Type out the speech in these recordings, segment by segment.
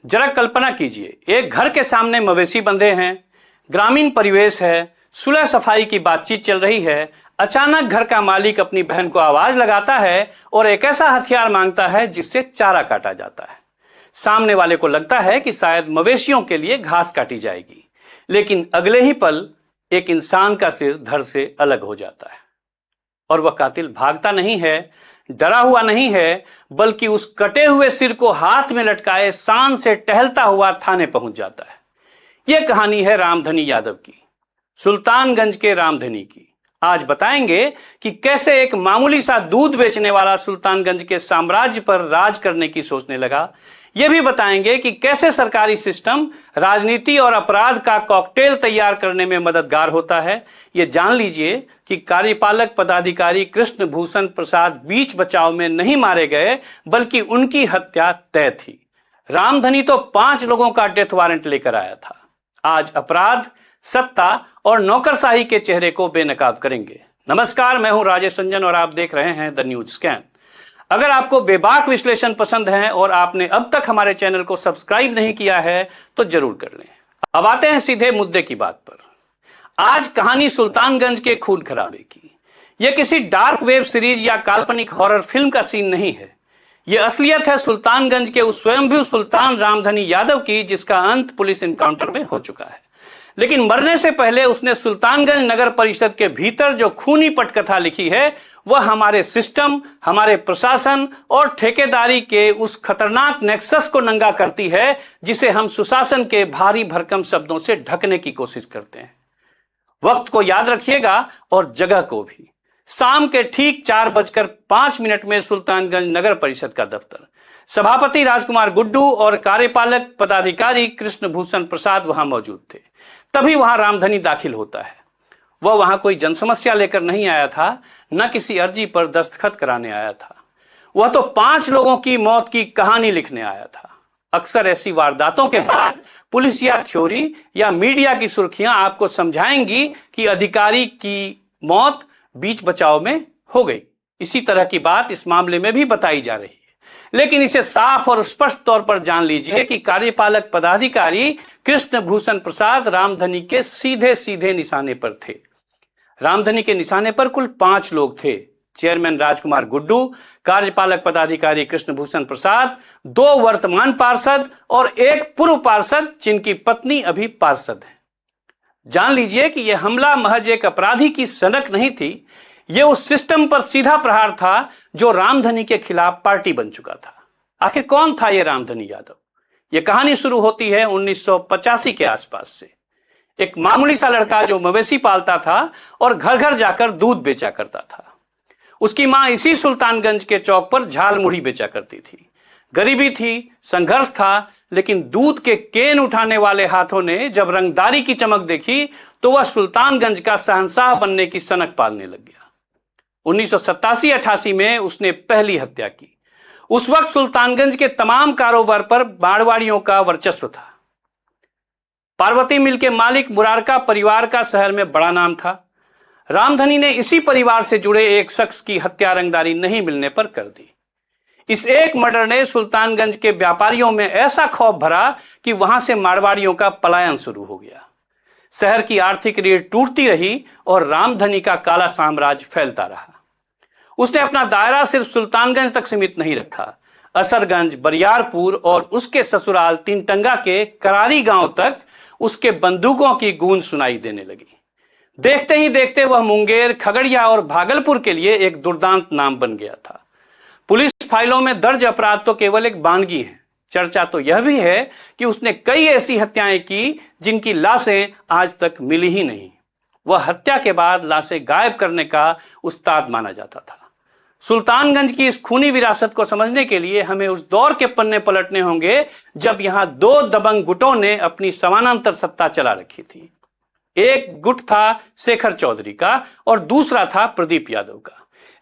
जरा कल्पना कीजिए, एक घर के सामने मवेशी बंधे हैं, ग्रामीण परिवेश है, सुलह सफाई की बातचीत चल रही है। अचानक घर का मालिक अपनी बहन को आवाज लगाता है और एक ऐसा हथियार मांगता है जिससे चारा काटा जाता है। सामने वाले को लगता है कि शायद मवेशियों के लिए घास काटी जाएगी, लेकिन अगले ही पल एक इंसान का सिर धड़ से अलग हो जाता है और वह कातिल भागता नहीं है, डरा हुआ नहीं है, बल्कि उस कटे हुए सिर को हाथ में लटकाए शान से टहलता हुआ थाने पहुंच जाता है। यह कहानी है रामधनी यादव की, सुल्तानगंज के रामधनी की। आज बताएंगे कि कैसे एक मामूली सा दूध बेचने वाला सुल्तानगंज के साम्राज्य पर राज करने की सोचने लगा। यह भी बताएंगे कि कैसे सरकारी सिस्टम राजनीति और अपराध का कॉकटेल तैयार करने में मददगार होता है। यह जान लीजिए कि कार्यपालक पदाधिकारी कृष्ण भूषण प्रसाद बीच बचाव में नहीं मारे गए, बल्कि उनकी हत्या तय थी। रामधनी तो 5 लोगों का डेथ वारंट लेकर आया था। आज अपराध, सत्ता और नौकरशाही के चेहरे को बेनकाब करेंगे। नमस्कार, मैं हूं राजेश रंजन और आप देख रहे हैं द न्यूज स्कैन। अगर आपको बेबाक विश्लेषण पसंद है और आपने अब तक हमारे चैनल को सब्सक्राइब नहीं किया है तो जरूर कर लें। अब आते हैं सीधे मुद्दे की बात पर। आज कहानी सुल्तानगंज के खून खराबे की। यह किसी डार्क वेब सीरीज या काल्पनिक हॉरर फिल्म का सीन नहीं है। यह असलियत है सुल्तानगंज के उस स्वयंभू सुल्तान रामधनी यादव की, जिसका अंत पुलिस एनकाउंटर में हो चुका है। लेकिन मरने से पहले उसने सुल्तानगंज नगर परिषद के भीतर जो खूनी पटकथा लिखी है, वह हमारे सिस्टम, हमारे प्रशासन और ठेकेदारी के उस खतरनाक नेक्सस को नंगा करती है जिसे हम सुशासन के भारी भरकम शब्दों से ढकने की कोशिश करते हैं। वक्त को याद रखिएगा और जगह को भी। शाम के ठीक 4:05 में सुल्तानगंज नगर परिषद का दफ्तर, सभापति राजकुमार गुड्डू और कार्यपालक पदाधिकारी कृष्ण भूषण प्रसाद वहां मौजूद थे। तभी वहां रामधनी दाखिल होता है। वह वहां कोई जनसमस्या लेकर नहीं आया था, न किसी अर्जी पर दस्तखत कराने आया था। वह तो 5 लोगों की मौत की कहानी लिखने आया था। अक्सर ऐसी वारदातों के बाद पुलिस या थ्योरी या मीडिया की सुर्खियां आपको समझाएंगी कि अधिकारी की मौत बीच बचाव में हो गई। इसी तरह की बात इस मामले में भी बताई जा रही है। लेकिन इसे साफ और स्पष्ट तौर पर जान लीजिए कि कार्यपालक पदाधिकारी कृष्ण भूषण प्रसाद रामधनी के सीधे सीधे निशाने पर थे। रामधनी के निशाने पर कुल 5 लोग थे। चेयरमैन राजकुमार गुड्डू, कार्यपालक पदाधिकारी कृष्ण भूषण प्रसाद, 2 वर्तमान पार्षद और 1 पूर्व पार्षद जिनकी पत्नी अभी पार्षद है। जान लीजिए कि यह हमला महज एक अपराधी की सनक नहीं थी, यह उस सिस्टम पर सीधा प्रहार था जो रामधनी के खिलाफ पार्टी बन चुका था। आखिर कौन था यह रामधनी यादव? यह कहानी शुरू होती है 1985 के आसपास से। एक मामूली सा लड़का जो मवेशी पालता था और घर घर जाकर दूध बेचा करता था। उसकी मां इसी सुल्तानगंज के चौक पर झाल मुढ़ी बेचा करती थी। गरीबी थी, संघर्ष था, लेकिन दूध के केन उठाने वाले हाथों ने जब रंगदारी की चमक देखी तो वह सुल्तानगंज का शहंशाह बनने की सनक पालने लग गया। 1987-88 में उसने पहली हत्या की। उस वक्त सुल्तानगंज के तमाम कारोबार पर मारवाड़ियों का वर्चस्व था। पार्वती मिल के मालिक मुरारका परिवार का शहर में बड़ा नाम था। रामधनी ने इसी परिवार से जुड़े एक शख्स की हत्या रंगदारी नहीं मिलने पर कर दी। इस एक मर्डर ने सुल्तानगंज के व्यापारियों में ऐसा खौफ भरा कि वहां से मारवाड़ियों का पलायन शुरू हो गया। शहर की आर्थिक रीढ़ टूटती रही और रामधनी का काला साम्राज्य फैलता रहा। उसने अपना दायरा सिर्फ सुल्तानगंज तक सीमित नहीं रखा। असरगंज, बरियारपुर और उसके ससुराल तीनटंगा के करारी गांव तक उसके बंदूकों की गूंज सुनाई देने लगी। देखते ही देखते वह मुंगेर, खगड़िया और भागलपुर के लिए एक दुर्दांत नाम बन गया था। पुलिस फाइलों में दर्ज अपराध तो केवल एक बानगी है। चर्चा तो यह भी है कि उसने कई ऐसी हत्याएं की जिनकी लाशें आज तक मिली ही नहीं। वह हत्या के बाद लाशें गायब करने का उस्ताद माना जाता था। सुल्तानगंज की इस खूनी विरासत को समझने के लिए हमें उस दौर के पन्ने पलटने होंगे जब यहां 2 दबंग गुटों ने अपनी समानांतर सत्ता चला रखी थी। एक गुट था शेखर चौधरी का और दूसरा था प्रदीप यादव का।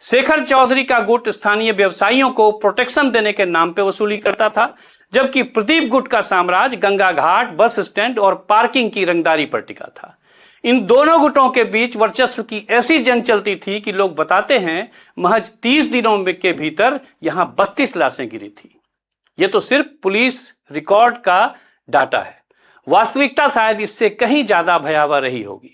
शेखर चौधरी का गुट स्थानीय व्यवसायियों को प्रोटेक्शन देने के नाम पे वसूली करता था, जबकि प्रदीप गुट का साम्राज्य गंगा घाट, बस स्टैंड और पार्किंग की रंगदारी पर टिका था। इन दोनों गुटों के बीच वर्चस्व की ऐसी जंग चलती थी कि लोग बताते हैं महज 30 दिनों के भीतर यहां 32 लाशें गिरी थी। यह तो सिर्फ पुलिस रिकॉर्ड का डाटा है, वास्तविकता शायद इससे कहीं ज्यादा भयावह रही होगी।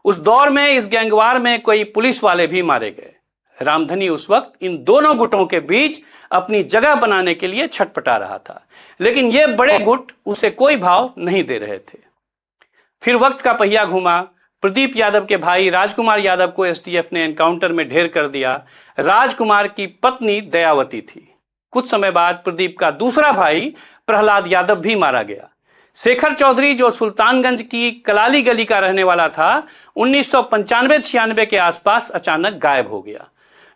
उस दौर में इस गैंगवार में कोई पुलिस वाले भी मारे गए। रामधनी उस वक्त इन दोनों गुटों के बीच अपनी जगह बनाने के लिए छटपटा रहा था, लेकिन ये बड़े गुट उसे कोई भाव नहीं दे रहे थे। फिर वक्त का पहिया घूमा। प्रदीप यादव के भाई राजकुमार यादव को एसटीएफ ने एनकाउंटर में ढेर कर दिया। राजकुमार की पत्नी दयावती थी। कुछ समय बाद प्रदीप का दूसरा भाई प्रहलाद यादव भी मारा गया। शेखर चौधरी, जो सुल्तानगंज की कलाली गली का रहने वाला था, 1995-96 के आसपास अचानक गायब हो गया।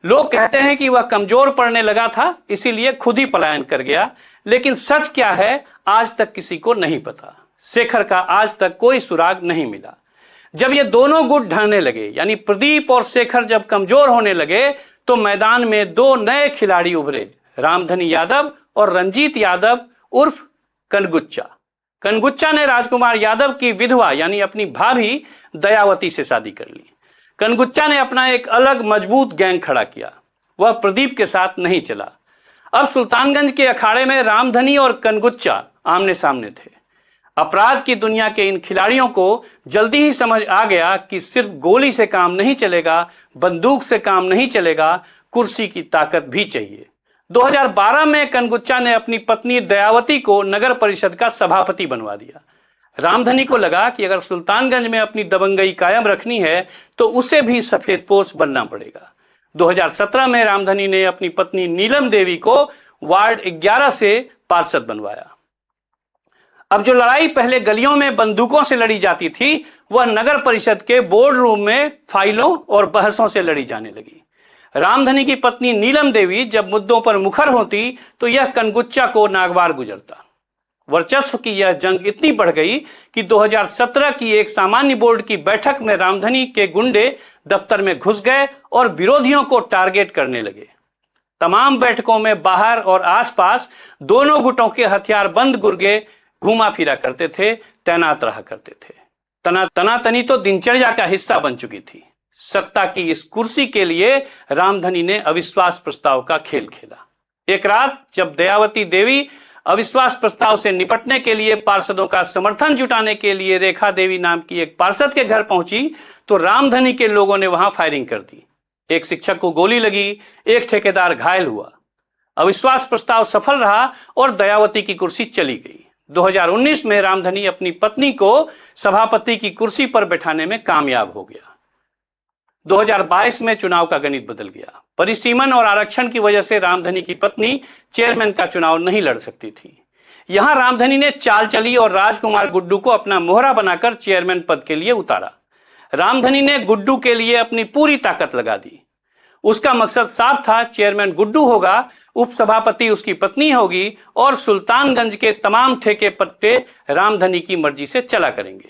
लोग कहते हैं कि वह कमजोर पड़ने लगा था, इसीलिए खुद ही पलायन कर गया, लेकिन सच क्या है आज तक किसी को नहीं पता। शेखर का आज तक कोई सुराग नहीं मिला। जब ये दोनों गुट ढहने लगे, यानी प्रदीप और शेखर जब कमजोर होने लगे, तो मैदान में दो नए खिलाड़ी उभरे, रामधनी यादव और रंजीत यादव उर्फ कनगुच्चा। कनगुच्चा ने राजकुमार यादव की विधवा यानी अपनी भाभी दयावती से शादी कर ली। कनगुच्चा ने अपना एक अलग मजबूत गैंग खड़ा किया। वह प्रदीप के साथ नहीं चला। अब सुल्तानगंज के अखाड़े में रामधनी और कनगुच्चा आमने सामने थे। अपराध की दुनिया के इन खिलाड़ियों को जल्दी ही समझ आ गया कि सिर्फ गोली से काम नहीं चलेगा, बंदूक से काम नहीं चलेगा, कुर्सी की ताकत भी चाहिए। 2012 में कनगुच्चा ने अपनी पत्नी दयावती को नगर परिषद का सभापति बनवा दिया। रामधनी को लगा कि अगर सुल्तानगंज में अपनी दबंगई कायम रखनी है तो उसे भी सफेदपोश बनना पड़ेगा। 2017 में रामधनी ने अपनी पत्नी नीलम देवी को वार्ड 11 से पार्षद बनवाया। अब जो लड़ाई पहले गलियों में बंदूकों से लड़ी जाती थी, वह नगर परिषद के बोर्ड रूम में फाइलों और बहसों से लड़ी जाने लगी। रामधनी की पत्नी नीलम देवी जब मुद्दों पर मुखर होती तो यह कनगुच्चा को नागवार गुजरता। वर्चस्व की यह जंग इतनी बढ़ गई कि 2017 की एक सामान्य बोर्ड की बैठक में रामधनी के गुंडे दफ्तर में घुस गए और विरोधियों को टारगेट करने लगे। तमाम बैठकों में बाहर और आसपास दोनों गुटों के हथियारबंद गुर्गे घूमा फिरा करते थे, तैनात रहा करते थे। तनातनी तो दिनचर्या का हिस्सा बन चुकी थी। सत्ता की इस कुर्सी के लिए रामधनी ने अविश्वास प्रस्ताव का खेल खेला। एक रात जब दयावती देवी अविश्वास प्रस्ताव से निपटने के लिए पार्षदों का समर्थन जुटाने के लिए रेखा देवी नाम की एक पार्षद के घर पहुंची, तो रामधनी के लोगों ने वहां फायरिंग कर दी। एक शिक्षक को गोली लगी, एक ठेकेदार घायल हुआ। अविश्वास प्रस्ताव सफल रहा और दयावती की कुर्सी चली गई। 2019 में रामधनी अपनी पत्नी को सभापति की कुर्सी पर बैठाने में कामयाब हो गया। 2022 में चुनाव का गणित बदल गया। परिसीमन और आरक्षण की वजह से रामधनी की पत्नी चेयरमैन का चुनाव नहीं लड़ सकती थी। यहां रामधनी ने चाल चली और राजकुमार गुड्डू को अपना मोहरा बनाकर चेयरमैन पद के लिए उतारा। रामधनी ने गुड्डू के लिए अपनी पूरी ताकत लगा दी। उसका मकसद साफ था, चेयरमैन गुड्डू होगा, उपसभापति उसकी पत्नी होगी और सुल्तानगंज के तमाम ठेके पट्टे रामधनी की मर्जी से चला करेंगे।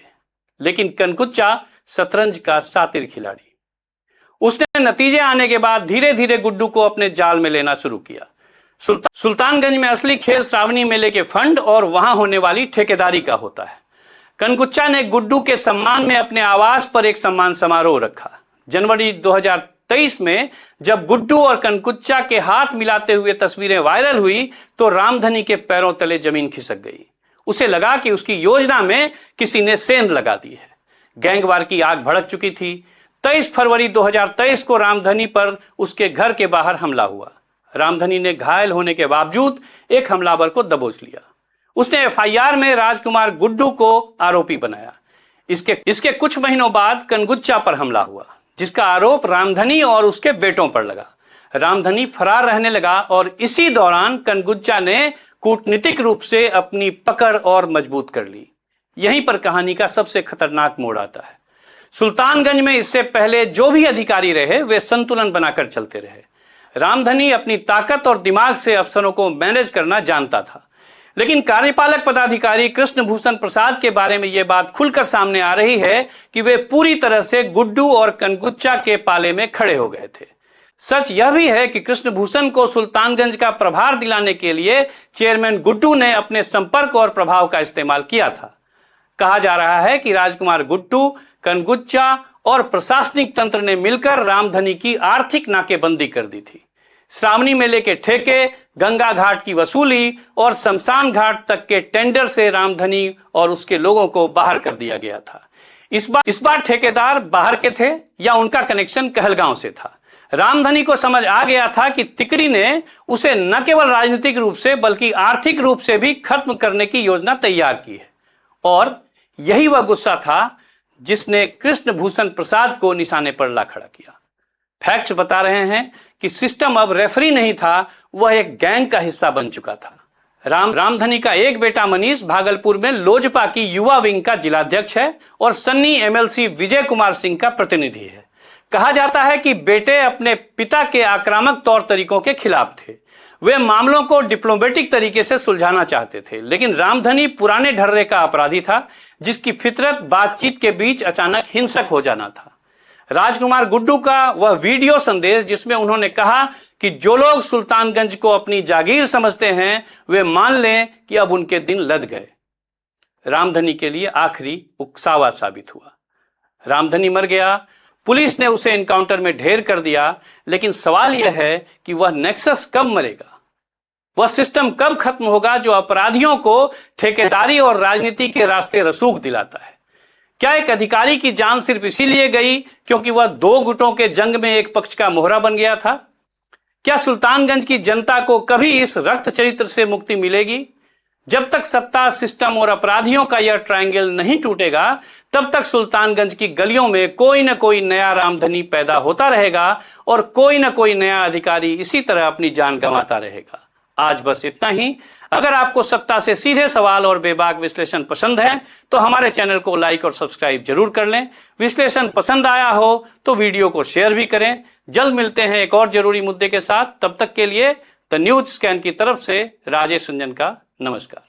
लेकिन कनगुच्चा शतरंज का शातिर खिलाड़ी। उसने नतीजे आने के बाद धीरे धीरे गुड्डू को अपने जाल में लेना शुरू किया। सुल्तानगंज में असली खेल श्रावणी मेले के फंड और वहां होने वाली ठेकेदारी का होता है। कनगुच्चा ने गुड्डू के सम्मान में अपने आवास पर एक सम्मान समारोह रखा। जनवरी 2023 में जब गुड्डू और कनगुच्चा के हाथ मिलाते हुए तस्वीरें वायरल हुई तो रामधनी के पैरों तले जमीन खिसक गई। उसे लगा कि उसकी योजना में किसी ने सेंध लगा दी है। गैंगवार की आग भड़क चुकी थी। 23 फरवरी 2023 को रामधनी पर उसके घर के बाहर हमला हुआ। रामधनी ने घायल होने के बावजूद एक हमलावर को दबोच लिया। उसने एफआईआर में राजकुमार गुड्डू को आरोपी बनाया। इसके कुछ महीनों बाद कनगुच्चा पर हमला हुआ, जिसका आरोप रामधनी और उसके बेटों पर लगा। रामधनी फरार रहने लगा और इसी दौरान कनगुच्चा ने कूटनीतिक रूप से अपनी पकड़ और मजबूत कर ली। यहीं पर कहानी का सबसे खतरनाक मोड़ आता है। सुल्तानगंज में इससे पहले जो भी अधिकारी रहे वे संतुलन बनाकर चलते रहे। रामधनी अपनी ताकत और दिमाग से अफसरों को मैनेज करना जानता था, लेकिन कार्यपालक पदाधिकारी कृष्णभूषण प्रसाद के बारे में यह बात खुलकर सामने आ रही है कि वे पूरी तरह से गुड्डू और कनगुच्चा के पाले में खड़े हो गए थे। सच यह भी है कि कृष्णभूषण को सुल्तानगंज का प्रभार दिलाने के लिए चेयरमैन गुड्डू ने अपने संपर्क और प्रभाव का इस्तेमाल किया था। कहा जा रहा है कि राजकुमार गुड्डू, कनगुच्चा और प्रशासनिक तंत्र ने मिलकर रामधनी की आर्थिक नाकेबंदी कर दी थी। श्रावणी मेले के ठेके, गंगा घाट की वसूली और शमशान घाट तक के टेंडर से रामधनी और उसके लोगों को बाहर कर दिया गया था। इस बार ठेकेदार बाहर के थे या उनका कनेक्शन कहलगांव से था। रामधनी को समझ आ गया था कि तिकड़ी ने उसे न केवल राजनीतिक रूप से बल्कि आर्थिक रूप से भी खत्म करने की योजना तैयार की है, और यही वह गुस्सा था जिसने कृष्ण भूषण प्रसाद को निशाने पर ला खड़ा किया। फैक्ट्स बता रहे हैं कि सिस्टम अब रेफरी नहीं था, वह एक गैंग का हिस्सा बन चुका था। रामधनी का एक बेटा मनीष भागलपुर में लोजपा की युवा विंग का जिलाध्यक्ष है और सन्नी एमएलसी विजय कुमार सिंह का प्रतिनिधि है। कहा जाता है कि बेटे अपने पिता के आक्रामक तौर तरीकों के खिलाफ थे। वे मामलों को डिप्लोमेटिक तरीके से सुलझाना चाहते थे, लेकिन रामधनी पुराने ढर्रे का अपराधी था जिसकी फितरत बातचीत के बीच अचानक हिंसक हो जाना था। राजकुमार गुड्डू का वह वीडियो संदेश जिसमें उन्होंने कहा कि जो लोग सुल्तानगंज को अपनी जागीर समझते हैं वे मान लें कि अब उनके दिन लद गए, रामधनी के लिए आखिरी उकसावा साबित हुआ। रामधनी मर गया, पुलिस ने उसे एनकाउंटर में ढेर कर दिया, लेकिन सवाल यह है कि वह नेक्सस कब मरेगा, वह सिस्टम कब खत्म होगा जो अपराधियों को ठेकेदारी और राजनीति के रास्ते रसूख दिलाता है। क्या एक अधिकारी की जान सिर्फ इसीलिए गई क्योंकि वह दो गुटों के जंग में एक पक्ष का मोहरा बन गया था? क्या सुल्तानगंज की जनता को कभी इस रक्त चरित्र से मुक्ति मिलेगी? जब तक सत्ता, सिस्टम और अपराधियों का यह ट्रायंगल नहीं टूटेगा, तब तक सुल्तानगंज की गलियों में कोई न कोई नया रामधनी पैदा होता रहेगा और कोई न कोई नया अधिकारी इसी तरह अपनी जान गंवाता रहेगा। आज बस इतना ही। अगर आपको सत्ता से सीधे सवाल और बेबाक विश्लेषण पसंद है तो हमारे चैनल को लाइक और सब्सक्राइब जरूर कर लें। विश्लेषण पसंद आया हो तो वीडियो को शेयर भी करें। जल्द मिलते हैं एक और जरूरी मुद्दे के साथ। तब तक के लिए द न्यूज स्कैन की तरफ से राजेश रंजन का नमस्कार।